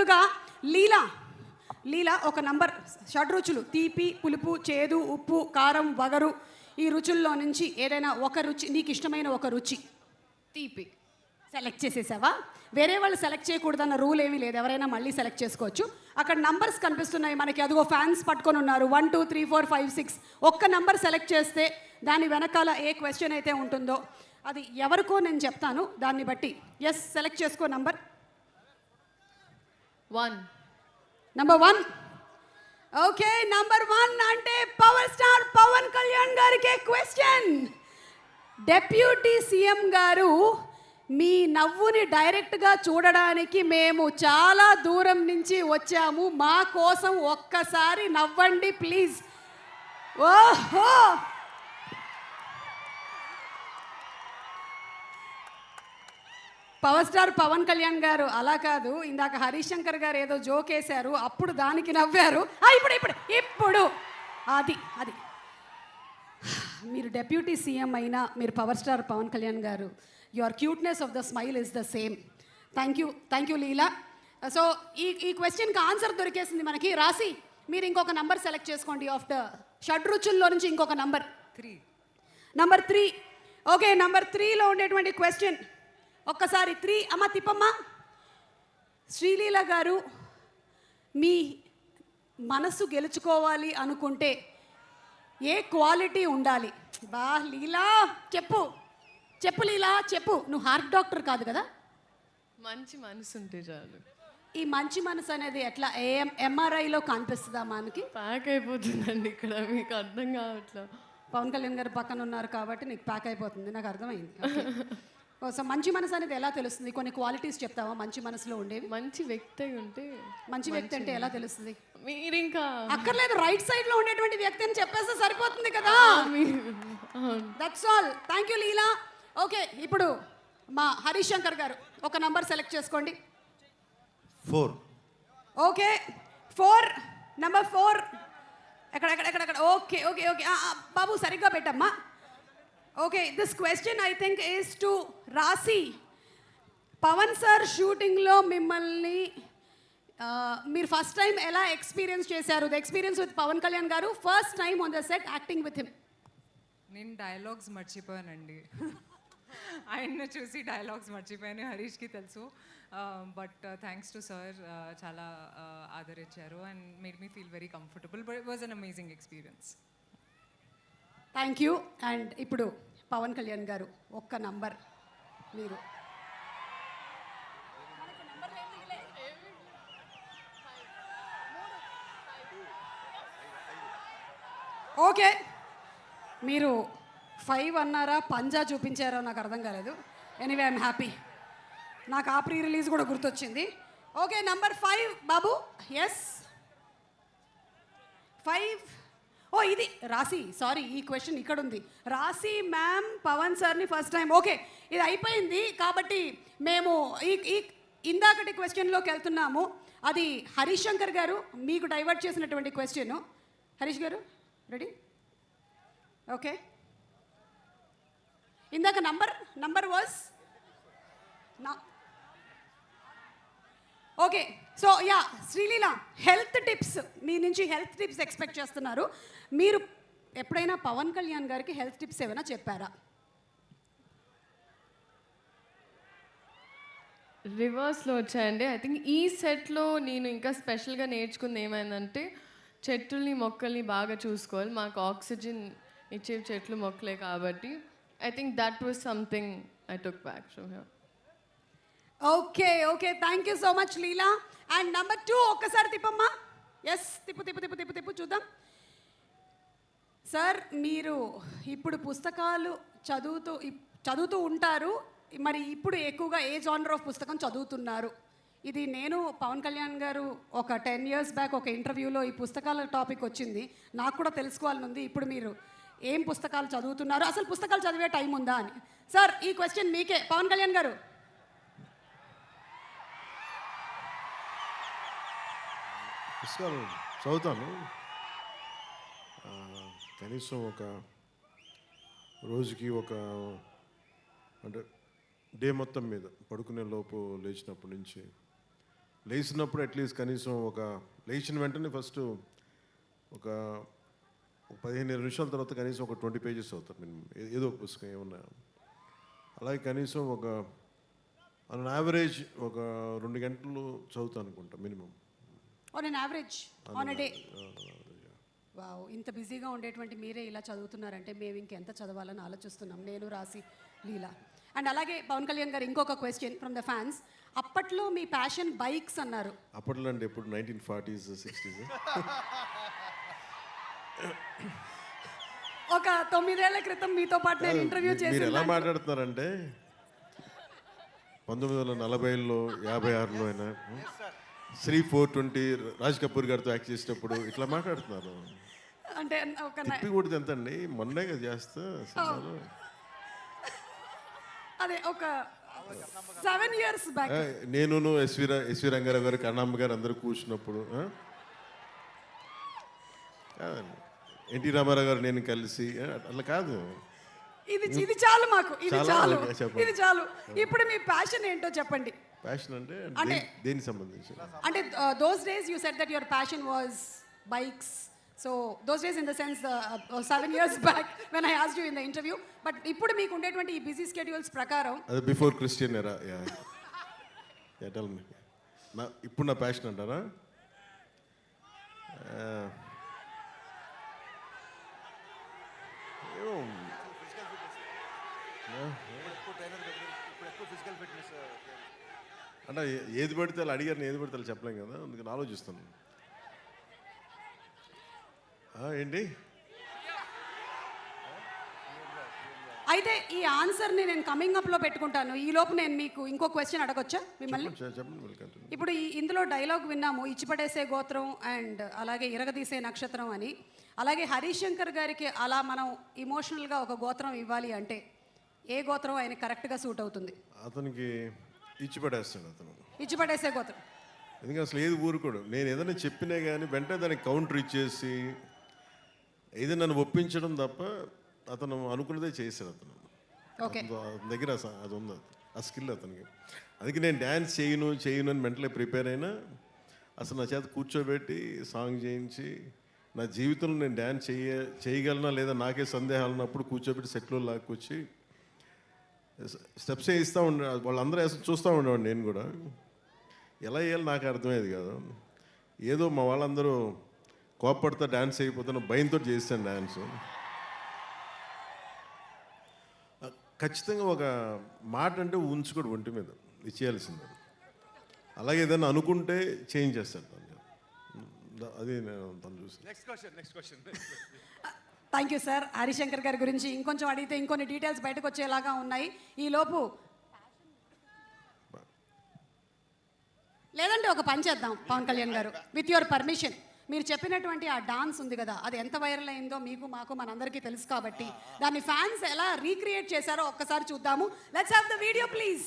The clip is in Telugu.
ముందుగా లీలా లీలా ఒక నంబర్ షడ్రుచులు తీపి పులుపు చేదు ఉప్పు కారం వగరు ఈ రుచుల్లో నుంచి ఏదైనా ఒక రుచి నీకు ఇష్టమైన ఒక రుచి తీపి సెలెక్ట్ చేసేసావా? వేరే వాళ్ళు సెలెక్ట్ చేయకూడదన్న రూల్ ఏమీ లేదు, ఎవరైనా మళ్ళీ సెలెక్ట్ చేసుకోవచ్చు. అక్కడ నంబర్స్ కనిపిస్తున్నాయి మనకి, అదిగో ఫ్యాన్స్ పట్టుకొని ఉన్నారు 1 2 3 4 5 6. ఒక్క నంబర్ సెలెక్ట్ చేస్తే దాని వెనకాల ఏ క్వశ్చన్ అయితే ఉంటుందో అది ఎవరికో నేను చెప్తాను, దాన్ని బట్టి ఎస్ సెలెక్ట్ చేసుకో. నంబర్ 1. ఓకే, నంబర్ 1 అంటే పవర్ స్టార్ పవన్ కళ్యాణ్ గారికి క్వశ్చన్. డెప్యూటీ సీఎం గారు మీ నవ్వుని డైరెక్ట్గా చూడడానికి మేము చాలా దూరం నుంచి వచ్చాము, మా కోసం ఒక్కసారి నవ్వండి ప్లీజ్. ఓహో, పవర్ స్టార్ పవన్ కళ్యాణ్ గారు అలా కాదు, ఇందాక హరీష్ శంకర్ గారు ఏదో జోక్ వేశారు, అప్పుడు దానికి నవ్వారు. ఇప్పుడు ఇప్పుడు ఇప్పుడు అది అది మీరు డెప్యూటీ సీఎం అయినా మీరు పవర్ స్టార్ పవన్ కళ్యాణ్ గారు, your cuteness of the smile is the same. Thank you Leela. So ఈ క్వశ్చన్కి ఆన్సర్ దొరికేసింది మనకి. రాసి మీరు ఇంకొక నంబర్ సెలెక్ట్ చేసుకోండి, ఆఫ్ ద షడ్రుచుల్లో నుంచి ఇంకొక నంబర్ 3. ఓకే, నంబర్ 3లో ఉండేటువంటి క్వశ్చన్ ఒక్కసారి 3 అమ్మ తిప్పమ్మ. శ్రీలీల గారు మీ మనసు గెలుచుకోవాలి అనుకుంటే ఏ క్వాలిటీ ఉండాలి? బా లీలా చెప్పు లీలా చెప్పు. నువ్వు హార్ట్ డాక్టర్ కాదు కదా? మంచి మనసు ఉంటే చాలు. ఈ మంచి మనసు అనేది ఎట్లా ఎంఆర్ఐలో కనిపిస్తుందా మనకి? ప్యాక్ అయిపోతుందండి ఇక్కడ, మీకు అర్థం కావట్లా. పవన్ కళ్యాణ్ గారు పక్కన ఉన్నారు కాబట్టి నీకు ప్యాక్ అయిపోతుంది, నాకు అర్థమైంది. సో మంచి మనసు అనేది ఎలా తెలుస్తుంది? కొన్ని క్వాలిటీస్ చెప్తావా మంచి మనసులో ఉండేవి? మంచి వ్యక్తి ఉంటే. మంచి వ్యక్తి అంటే ఎలా తెలుస్తుంది? మీరు ఇంకా అక్కర్లేదు, రైట్ సైడ్ లో ఉండేటువంటి వ్యక్తి అని చెప్పేస్తే సరిపోతుంది కదా. That's all. Thank you Leela. Okay, ఇప్పుడు మా హరీష్ శంకర్ గారు ఒక నంబర్ సెలెక్ట్ చేసుకోండి. 4. Okay 4, number 4. ఎక్కడ ఓకే ఓకే ఓకే బాబు సరిగ్గా పెట్టమ్మా. Okay, this question I think is to రాసి. పవన్ సార్ షూటింగ్లో మిమ్మల్ని మీరు ఫస్ట్ టైం ఎలా ఎక్స్పీరియన్స్ చేశారు? The experience with Pawan Kalyan గారు, first time on the set acting with him. నేను డైలాగ్స్ మర్చిపోయానండి. ఆయన్ను చూసి డైలాగ్స్ మర్చిపోయాను, హరీష్కి తెలుసు. బట్ థ్యాంక్స్ టు సార్, చాలా ఆదరించారు and made me feel very comfortable. But it was an amazing experience. Thank you. And ఇప్పుడు పవన్ కళ్యాణ్ గారు ఒక్క నంబర్ మీరు. ఓకే, మీరు 5 అన్నారా పంజా చూపించారో నాకు అర్థం కాలేదు. ఎనీవే ఐఎమ్ హ్యాపీ, నాకు ఆ ప్రీ రిలీజ్ కూడా గుర్తొచ్చింది. ఓకే, నంబర్ 5 బాబు. ఎస్ 5. ఓ ఇది రాసి, సారీ ఈ క్వశ్చన్ ఇక్కడ ఉంది. రాసి మ్యామ్ పవన్ సార్ని ఫస్ట్ టైం. ఓకే, ఇది అయిపోయింది కాబట్టి మేము ఈ ఇందాకటి క్వశ్చన్లోకి వెళ్తున్నాము. అది హరీష్ శంకర్ గారు మీకు డైవర్ట్ చేసినటువంటి క్వశ్చన్. హరీష్ గారు రెడీ? ఓకే, ఇందాక నంబర్ వాజ్ నా. Okay, so yeah Sreeleela, health tips మీ నుంచి హెల్త్ టిప్స్ ఎక్స్పెక్ట్ చేస్తున్నారు. మీరు ఎప్పుడైనా పవన్ కళ్యాణ్ గారికి హెల్త్ టిప్స్ ఏమైనా చెప్పారా? రివర్స్లో వచ్చాయండి. ఐ థింక్ ఈ సెట్లో నేను ఇంకా స్పెషల్గా నేర్చుకుంది ఏమైందంటే చెట్లని మొక్కల్ని బాగా చూసుకోవాలి. మాకు ఆక్సిజన్ ఇచ్చే చెట్లు మొక్కలే కాబట్టి I think that was something I took back from here. Okay thank you so much Leela. And number 2 ఒక్కసారి తిప్పమ్మా. ఎస్ తిప్పు చూద్దాం. సార్ మీరు ఇప్పుడు పుస్తకాలు చదువుతూ ఉంటారు, మరి ఇప్పుడు ఎక్కువగా ఏ జానర్ ఆఫ్ పుస్తకం చదువుతున్నారు? ఇది నేను పవన్ కళ్యాణ్ గారు ఒక 10 years బ్యాక్ ఒక ఇంటర్వ్యూలో ఈ పుస్తకాల టాపిక్ వచ్చింది, నాకు కూడా తెలుసుకోవాలని ఉంది. ఇప్పుడు మీరు ఏం పుస్తకాలు చదువుతున్నారు, అసలు పుస్తకాలు చదివే టైం ఉందా అని. సార్ ఈ క్వశ్చన్ మీకే. పవన్ కళ్యాణ్ గారు పుస్తకాలు చదువుతాను, కనీసం ఒక రోజుకి అంటే డే మొత్తం మీద పడుకునే లోపు లేచినప్పటి నుంచి లేచినప్పుడు అట్లీస్ట్ కనీసం లేచిన వెంటనే ఫస్ట్ ఒక 15 నిమిషాల తర్వాత కనీసం ఒక 20 పేజెస్ అవుతారు మినిమం, ఏదో ఒక పుస్తకం ఏమన్నా. అలాగే కనీసం ఆన్ యావరేజ్ ఒక 2 గంటలు చదువుతాను అనుకుంటా minimum. On an average on a day. Wow, ఇంత బిజీగా ఉండేటువంటి మీరే ఇలా చదువుతున్నారంటే మేము ఇంకెంత చదవాలని ఆలోచిస్తున్నాం, నేను రాసి లీలా. అండ్ అలాగే పవన్ కళ్యాణ్ గారు ఇంకొక క్వశ్చన్ ఫ్రమ్ ద ఫ్యాన్స్. అప్పట్లో మీ ప్యాషన్ బైక్స్ అన్నారు. అప్పట్లో అంటే ఎప్పుడు 1940s 60s? ఒక 9 ఏళ్ల క్రితం మీతో పాటు నేను ఇంటర్వ్యూ మీరు చేసి ఎలా మాట్లాడుతున్నారంటే 1940లో 56లో అయినా శ్రీ 420 రాజ్ కపూర్ గారితో యాక్ట్ చేసేటప్పుడు ఇట్లా మాట్లాడుతున్నారు. అంటే ఒక తిప్పి కొడితే ఎంత అండి, మొన్నే కదా చేస్తా సినిమాలో. అదే ఒక 7 years బ్యాక్. నేను ఎస్వి రంగారావు గారు, కన్నాంబ గారు అందరూ కూర్చున్నప్పుడు కాదండి, ఎన్టీ రామారావు గారు నేను కలిసి అట్లా కాదు. ఇది చాలు మాకు, ఇది చాలా చాలు, అలాగే చెప్పండి. ఇది చాలు. ఇప్పుడు మీ ప్యాషన్ ఏంటో చెప్పండి. ప్యాషన్ అంటే దేనికి సంబంధించి? అంటే those days you said that your passion was bikes. So those days in the sense 7 years back when I asked you in the interview. But ఇప్పుడు మీకు ఉండేటువంటి ఈ బిజీ స్కెడ్యూల్స్ ప్రకారం అది బిఫోర్ క్రిస్టియన్ ఎరా. ఇప్పుడు నా ప్యాషన్ అంటారా? అంటే ఏది పడితే వాళ్ళు అడిగారు, ఏది పడితే వాళ్ళు చెప్పలేం కదా, అందుకని ఆలోచిస్తాను. ఏంటి అయితే ఈ ఆన్సర్ని నేను కమింగ్ అప్లో పెట్టుకుంటాను. ఈ లోపు నేను మీకు ఇంకో క్వశ్చన్ అడగొచ్చా మిమ్మల్ని? చెప్పండి. ఇప్పుడు ఇందులో డైలాగ్ విన్నాము, ఇచ్చిపడేసే గోత్రం అండ్ అలాగే ఇరగదీసే నక్షత్రం అని. అలాగే హరీష్ శంకర్ గారికి అలా మనం ఇమోషనల్గా ఒక గోత్రం ఇవ్వాలి అంటే ఏ గోత్రం ఆయన కరెక్ట్గా సూట్ అవుతుంది? అతనికి ఇచ్చిపడేస్తాడు అతను, ఇచ్చిపడేసే గోత్రం. ఎందుకంటే అసలు ఏది ఊరుకోడు. నేను ఏదైనా చెప్పినా కానీ వెంటనే దానికి కౌంటర్ ఇచ్చేసి ఏది నన్ను ఒప్పించడం తప్ప అతను అనుకున్నదే చేశాడు. అతను దగ్గర అది ఉంది, ఆ స్కిల్ అతనికి. అందుకే నేను డ్యాన్స్ చేయను అని మెంటలీ ప్రిపేర్ అయినా అసలు నా చేత కూర్చోబెట్టి సాంగ్ చేయించి నా జీవితంలో నేను డ్యాన్స్ చేయగలనా లేదా నాకే సందేహాలు ఉన్నప్పుడు కూర్చోబెట్టి సెట్లో లాక్కొచ్చి స్టెప్స్ వేయిస్తూ ఉండే. వాళ్ళందరూ వేసి చూస్తూ ఉండేవాడు. నేను కూడా ఎలా వేయాలి నాకు అర్థమయ్యేది కాదు. ఏదో మా వాళ్ళందరూ కోప్పడితే డ్యాన్స్ అయిపోతున్నా భయంతో చేస్తాను డ్యాన్స్. ఖచ్చితంగా ఒక మాట అంటే ఉంచుకోడు ఒంటి మీద, ఇచ్చేయాల్సిందే. అలాగే ఏదైనా అనుకుంటే చేంజ్ చేస్తాడు తను. అది నేను తను చూసి. Next question. Thank you sir. Harishankar గారి గురించి ఇంకొంచెం అడిగితే ఇంకొన్ని డీటెయిల్స్ బయటకు వచ్చేలాగా ఉన్నాయి. ఈ లోపు లేదంటే ఒక పని చేద్దాం పవన్ కళ్యాణ్ గారు, విత్ యువర్ పర్మిషన్. మీరు చెప్పినటువంటి ఆ డాన్స్ ఉంది కదా, అది ఎంత వైరల్ అయిందో మీకు మాకు మనందరికీ తెలుసు కాబట్టి దాన్ని ఫ్యాన్స్ ఎలా రీక్రియేట్ చేశారో ఒక్కసారి చూద్దాము. Let's have the video please.